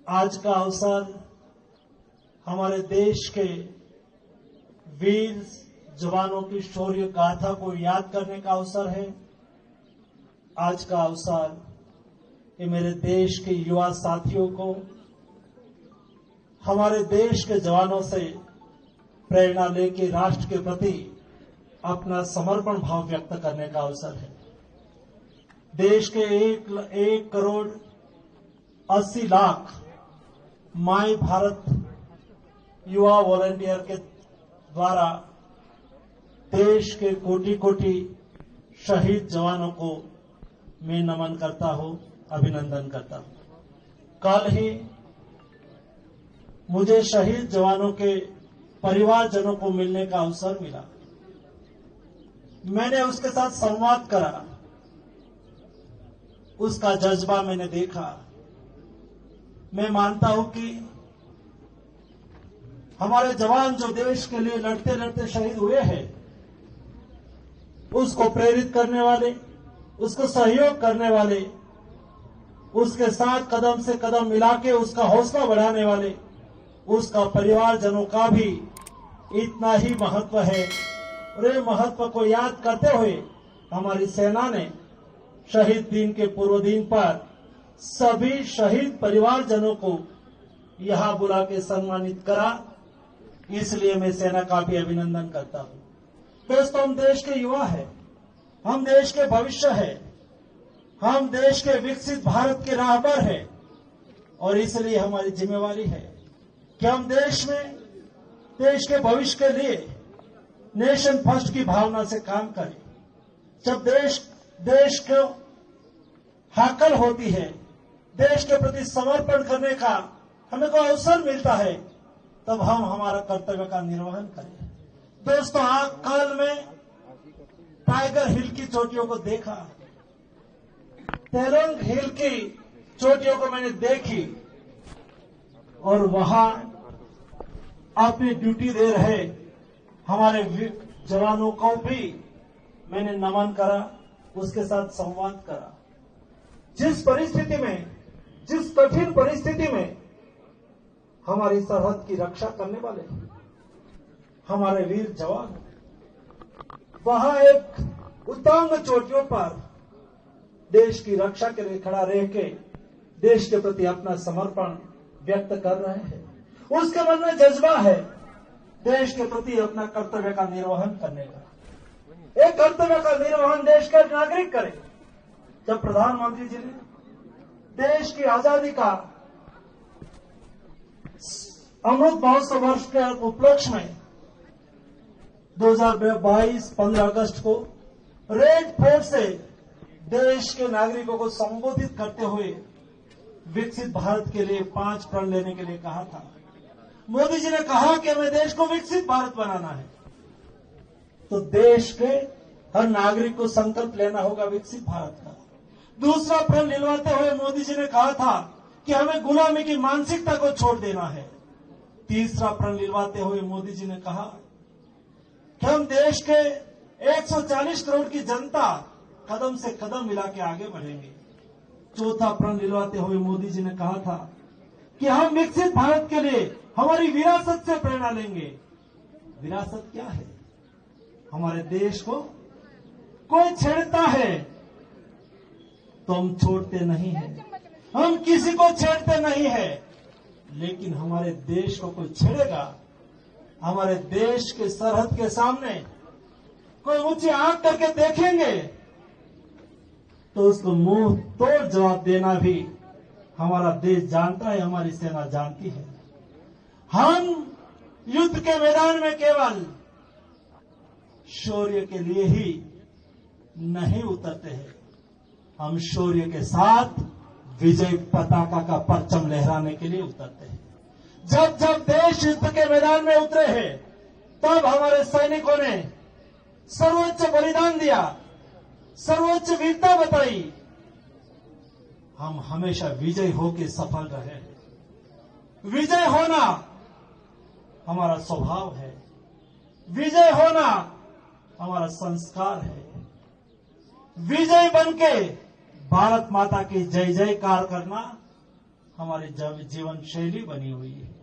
आज का अवसर हमारे देश के वीर जवानों की शौर्य गाथा को याद करने का अवसर है। आज का अवसर ये मेरे देश के युवा साथियों को हमारे देश के जवानों से प्रेरणा लेकर राष्ट्र के प्रति अपना समर्पण भाव व्यक्त करने का अवसर है। देश के 1 करोड़ 80 लाख माय भारत युवा वॉलंटियर के द्वारा देश के कोटि कोटि शहीद जवानों को मैं नमन करता हूं, अभिनंदन करता हूं। कल ही मुझे शहीद जवानों के परिवारजनों को मिलने का अवसर मिला। मैंने उसके साथ संवाद करा, उसका जज्बा मैंने देखा। मैं मानता हूं कि हमारे जवान जो देश के लिए लड़ते लड़ते शहीद हुए हैं, उसको प्रेरित करने वाले, उसको सहयोग करने वाले, उसके साथ कदम से कदम मिला के उसका हौसला बढ़ाने वाले, उसका परिवारजनों का भी इतना ही महत्व है। और ये महत्व को याद करते हुए हमारी सेना ने शहीद दिन के पूर्व दिन पर सभी शहीद परिवारजनों को यहां बुला के सम्मानित करा। इसलिए मैं सेना का भी अभिनंदन करता हूं। दोस्तों, हम देश के युवा हैं, हम देश के भविष्य है, हम देश के विकसित भारत के राहबर हैं और इसलिए हमारी जिम्मेवारी है कि हम देश के भविष्य के लिए नेशन फर्स्ट की भावना से काम करें। जब देश को हाकल होती है, देश के प्रति समर्पण करने का हमें को अवसर मिलता है, तब हम हमारा कर्तव्य का निर्वहन करें। दोस्तों, कल में टाइगर हिल की चोटियों को देखा, तेरंग हिल की चोटियों को मैंने देखी और वहां अपनी ड्यूटी दे रहे हमारे जवानों को भी मैंने नमन करा, उसके साथ संवाद करा। जिस परिस्थिति में, जिस कठिन परिस्थिति में हमारी सरहद की रक्षा करने वाले हमारे वीर जवान, वहां एक उतांग चोटियों पर देश की रक्षा के लिए खड़ा रह के देश के प्रति अपना समर्पण व्यक्त कर रहे हैं। उसके मन में जज्बा है देश के प्रति अपना कर्तव्य का निर्वहन करने का। एक कर्तव्य का निर्वहन देश के नागरिक करे। जब प्रधानमंत्री जी ने देश की आजादी का अमृत महोत्सव वर्ष के उपलक्ष्य में 2022 15 अगस्त को रेड फोर्ट से देश के नागरिकों को संबोधित करते हुए विकसित भारत के लिए 5 प्रण लेने के लिए कहा था। मोदी जी ने कहा कि हमें देश को विकसित भारत बनाना है, तो देश के हर नागरिक को संकल्प लेना होगा विकसित भारत का। दूसरा प्रण निलवाते हुए मोदी जी ने कहा था कि हमें गुलामी की मानसिकता को छोड़ देना है। तीसरा प्रण निलवाते हुए मोदी जी ने कहा कि हम देश के 140 करोड़ की जनता कदम से कदम मिला के आगे बढ़ेंगे। चौथा प्रण निलवाते हुए मोदी जी ने कहा था कि हम विकसित भारत के लिए हमारी विरासत से प्रेरणा लेंगे। विरासत क्या है? हमारे देश को कोई छेड़ता है तो हम छोड़ते नहीं हैं, हम किसी को छेड़ते नहीं है, लेकिन हमारे देश को कोई छेड़ेगा, हमारे देश के सरहद के सामने कोई ऊंची आंख करके देखेंगे तो उसको मुंह तोड़ जवाब देना भी हमारा देश जानता है, हमारी सेना जानती है। हम युद्ध के मैदान में केवल शौर्य के लिए ही नहीं उतरते हैं, हम शौर्य के साथ विजय पताका का परचम लहराने के लिए उतरते हैं। जब जब देश युद्ध के मैदान में उतरे हैं, तब हमारे सैनिकों ने सर्वोच्च बलिदान दिया, सर्वोच्च वीरता बताई। हम हमेशा विजय होकर सफल रहे। विजय होना हमारा स्वभाव है, विजय होना हमारा संस्कार है। विजय बनके भारत माता की जय जयकार करना हमारी जीवन शैली बनी हुई है।